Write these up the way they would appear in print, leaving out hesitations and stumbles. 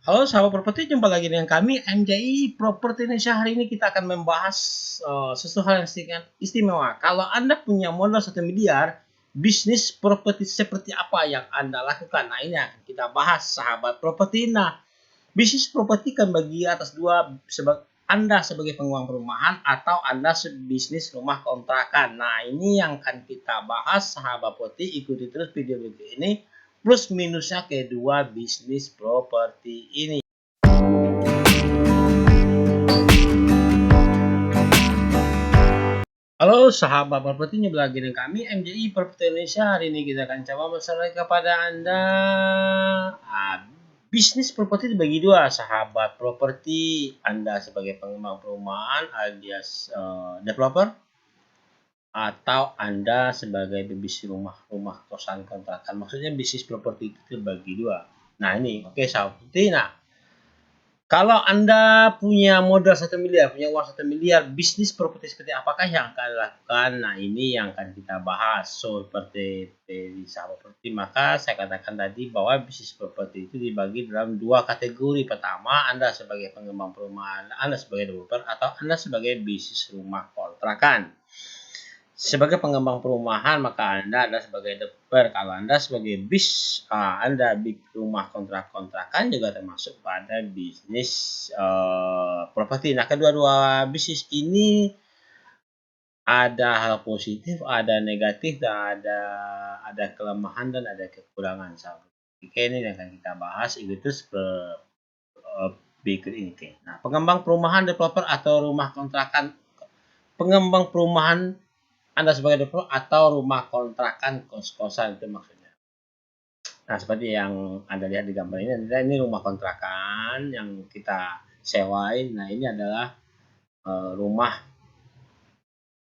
Halo sahabat properti, jumpa lagi dengan kami MJI Properti Indonesia. Hari ini kita akan membahas sesuatu hal yang sangat istimewa. Kalau Anda punya modal 1 miliar, bisnis properti seperti apa yang Anda lakukan? Nah, ini akan kita bahas sahabat properti. Nah, bisnis properti kan bagi atas dua, Anda sebagai pengembang perumahan atau Anda bisnis rumah kontrakan. Nah, ini yang akan kita bahas sahabat properti. Ikuti terus video-video ini plus minusnya kedua bisnis properti ini. Halo sahabat properti, jumpa lagi dengan kami MJI Properti Indonesia. Hari ini kita akan coba mensampaikan kepada Anda bisnis properti dibagi dua sahabat properti. Anda sebagai pengembang perumahan alias developer, atau Anda sebagai pebisnis rumah kosan kontrakan. Maksudnya bisnis properti itu terbagi dua. Nah ini oke sahabat properti. Nah, kalau Anda punya modal 1 miliar, punya uang 1 miliar, bisnis properti seperti apakah yang akan dilakukan? Nah, ini yang akan kita bahas. So, seperti di sahabat properti, maka saya katakan tadi bahwa bisnis properti itu dibagi dalam dua kategori. Pertama, Anda sebagai pengembang perumahan, Anda sebagai developer, atau Anda sebagai bisnis rumah kontrakan. Sebagai pengembang perumahan, maka Anda adalah sebagai developer. Kalau Anda sebagai Anda rumah kontrak-kontrakan juga termasuk pada bisnis properti. Nah, kedua-dua bisnis ini ada hal positif, ada negatif, dan ada kelemahan dan ada kekurangan. Oke, ini yang akan kita bahas itu berikut ini. Nah, pengembang perumahan, developer atau rumah kontrakan. Pengembang perumahan Anda sebagai developer atau rumah kontrakan kos-kosan, itu maksudnya. Nah, seperti yang Anda lihat di gambar ini rumah kontrakan yang kita sewain. Nah, ini adalah rumah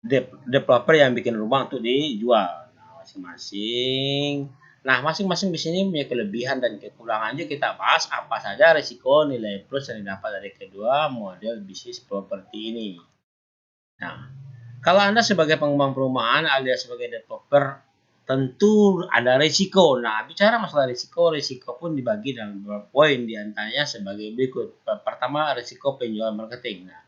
developer yang bikin rumah untuk dijual. Nah, masing-masing di sini punya kelebihan dan kekurangannya. Kita bahas apa saja risiko, nilai plus yang didapat dari kedua model bisnis properti ini. Nah, kalau Anda sebagai pengembang perumahan alias sebagai developer, tentu ada risiko. Nah, bicara masalah risiko pun dibagi dalam beberapa poin, diantaranya sebagai berikut. Pertama, risiko penjualan marketing. Nah,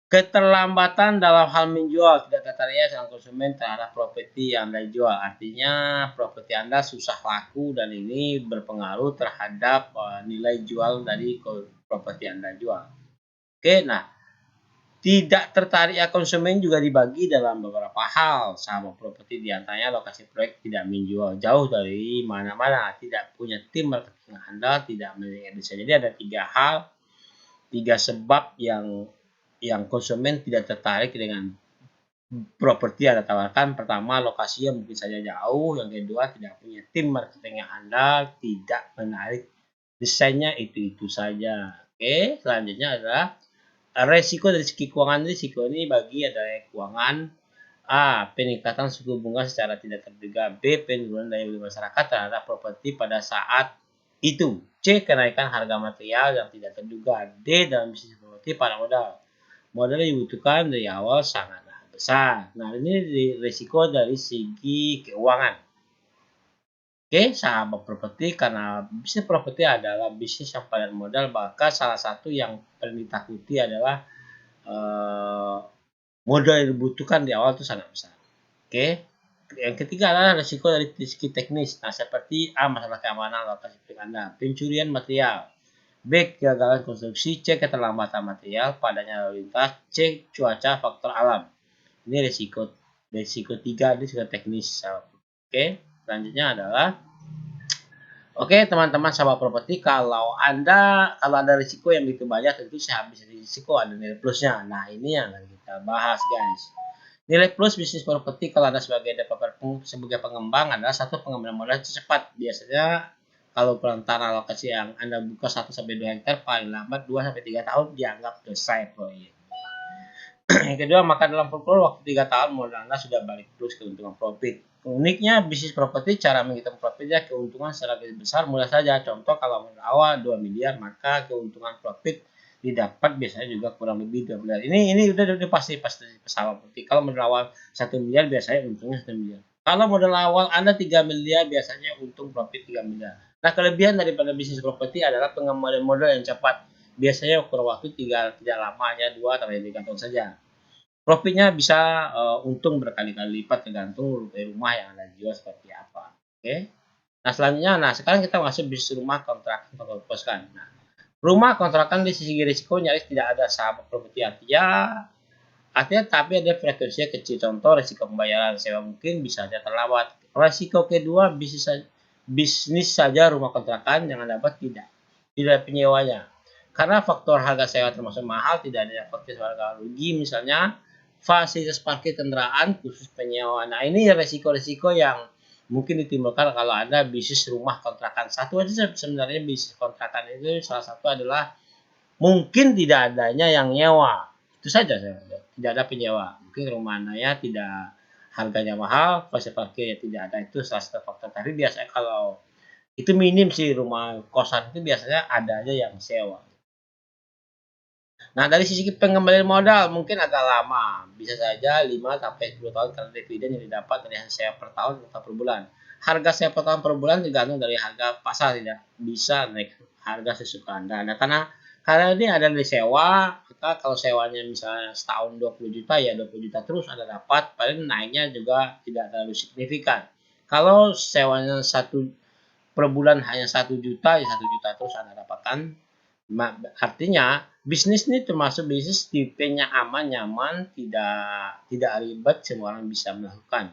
keterlambatan dalam hal menjual, tidak tertarik dengan konsumen terhadap properti yang Anda jual. Artinya, properti Anda susah laku dan ini berpengaruh terhadap nilai jual dari properti Anda jual. Oke, nah, tidak tertarik konsumen juga dibagi dalam beberapa hal. Sama properti diantaranya lokasi proyek tidak menjual, jauh dari mana-mana, tidak punya tim marketing handal, tidak memiliki desain. Jadi ada tiga sebab yang konsumen tidak tertarik dengan properti yang Anda tawarkan. Pertama, lokasinya mungkin saja jauh. Yang kedua, tidak punya tim marketing yang handal, tidak menarik, desainnya itu saja. Oke, selanjutnya adalah resiko dari segi keuangan. Risiko ini bagi adalah keuangan. A. Peningkatan suku bunga secara tidak terduga. B. Penurunan daya beli masyarakat terhadap properti pada saat itu. C. Kenaikan harga material yang tidak terduga. D. Dalam bisnis properti pada modal. Modal yang dibutuhkan dari awal sangatlah besar. Nah, ini risiko dari segi keuangan. Oke, sahabat properti, karena bisnis properti adalah bisnis yang padat modal, maka salah satu yang paling ditakuti adalah modal yang dibutuhkan di awal itu sangat besar. Oke, yang ketiga adalah risiko dari segi teknis. Nah, seperti A. Masalah keamanan lokasi proyek Anda, pencurian material. B. Kegagalan konstruksi. C. Keterlambatan material, padanya lalu lintas. C. Cuaca, faktor alam. Ini risiko 3, risiko teknis. Oke, selanjutnya adalah teman-teman sahabat properti, kalau ada risiko yang begitu banyak, tentu sehabis risiko ada nilai plusnya. Nah, ini yang akan kita bahas, guys. Nilai plus bisnis properti kalau Anda sebagai developer, sebagai pengembang adalah satu, pengembangan modal cepat. Biasanya kalau pelataran lokasi yang Anda buka 1-2 hektar, paling lambat 2-3 tahun dianggap selesai proyek. Yang kedua, maka dalam waktu 3 tahun modal Anda sudah balik terus keuntungan profit. Uniknya bisnis properti, cara menghitung profitnya keuntungan secara besar mudah saja. Contoh, kalau modal awal 2 miliar, maka keuntungan profit didapat biasanya juga kurang lebih 2 miliar. Ini udah pasti pesawat properti. Kalau modal awal 1 miliar biasanya untungnya 1 miliar. Kalau modal awal Anda 3 miliar biasanya untung profit 3 miliar. Nah, kelebihan daripada bisnis properti adalah pengembalian modal yang cepat. Biasanya kurun waktu tidak lama, hanya 2-3 tahun saja. Profitnya bisa untung berkali-kali lipat tergantung rumah yang Anda jual seperti apa. Oke. Nah, selanjutnya, sekarang kita masuk bisnis rumah kontrakan atau kos-kosan. Nah, rumah kontrakan di sisi risiko nyaris tidak ada sahabat properti, artinya tapi ada frekuensinya kecil. Contoh, risiko pembayaran sewa mungkin bisa saja terlambat. Risiko kedua, bisnis saja rumah kontrakan yang dapat tidak penyewanya. Karena faktor harga sewa termasuk mahal, tidak ada faktor harga rugi, misalnya fasilitas parkir kendaraan khusus penyewaan. Nah, ini resiko-resiko yang mungkin ditimbulkan kalau ada bisnis rumah kontrakan. Satu aja sebenarnya bisnis kontrakan itu salah satu adalah mungkin tidak adanya yang nyewa. Itu saja, tidak ada penyewa. Mungkin rumah Anda tidak harganya mahal, fasilitas parkir tidak ada, itu salah satu faktor. Tapi biasanya kalau itu minim sih, rumah kosan itu biasanya ada aja yang sewa. Nah, dari sisi pengembalian modal mungkin agak lama, bisa saja 5-10 tahun karena dividen yang didapat dari sewa per tahun atau per bulan. Harga sewa per tahun per bulan tergantung dari harga pasar, tidak bisa naik harga sesuka Anda. Nah, karena ini ada dari sewa, maka kalau sewanya misalnya setahun 20 juta, ya 20 juta terus Anda dapat, paling naiknya juga tidak terlalu signifikan. Kalau sewanya per bulan hanya 1 juta, ya 1 juta terus Anda dapatkan. Artinya bisnis ini termasuk bisnis tipenya aman, nyaman, tidak ribet, semua orang bisa melakukan.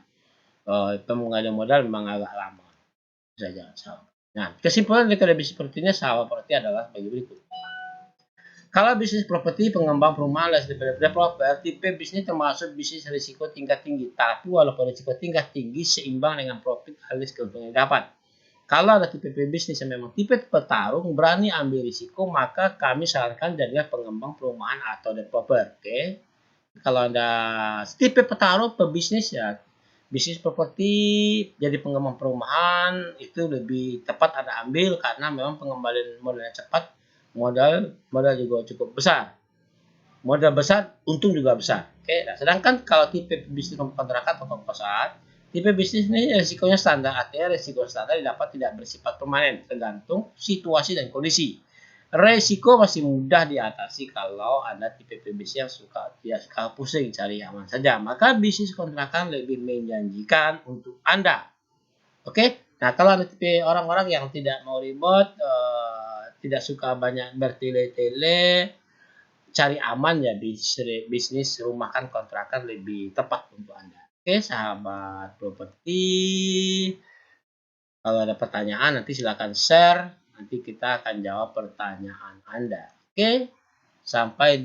Pengembalian modal memang agak lama saja. Nah, kesimpulan dari bisnis seperti ini sahabat properti adalah sebagai berikut. Kalau bisnis properti, pengembang perumahan, dan developer, tipe bisnis termasuk bisnis risiko tingkat tinggi. Tapi walaupun risiko tingkat tinggi, seimbang dengan profit alias keuntungan yang dapat. Kalau ada tipe bisnis yang memang tipe petarung, berani ambil risiko, maka kami sarankan jadilah pengembang perumahan atau developer. Oke. Kalau Anda tipe petarung, pebisnis, ya bisnis properti jadi pengembang perumahan itu lebih tepat Anda ambil karena memang pengembalian modalnya cepat, modal juga cukup besar. Modal besar, untung juga besar. Oke. Nah, sedangkan kalau tipe bisnis kontrakan atau kosan, tipe bisnis ini risikonya standar, artinya risiko standar didapat tidak bersifat permanen, tergantung situasi dan kondisi. Risiko masih mudah diatasi kalau Anda tipe bisnis yang tidak suka pusing, cari aman saja. Maka bisnis kontrakan lebih menjanjikan untuk Anda. Oke. Nah, kalau ada tipe orang-orang yang tidak mau ribet, tidak suka banyak bertele-tele, cari aman, ya bisnis rumah kontrakan lebih tepat untuk Anda. Oke, sahabat properti, kalau ada pertanyaan nanti silakan share, nanti kita akan jawab pertanyaan Anda. Oke, sampai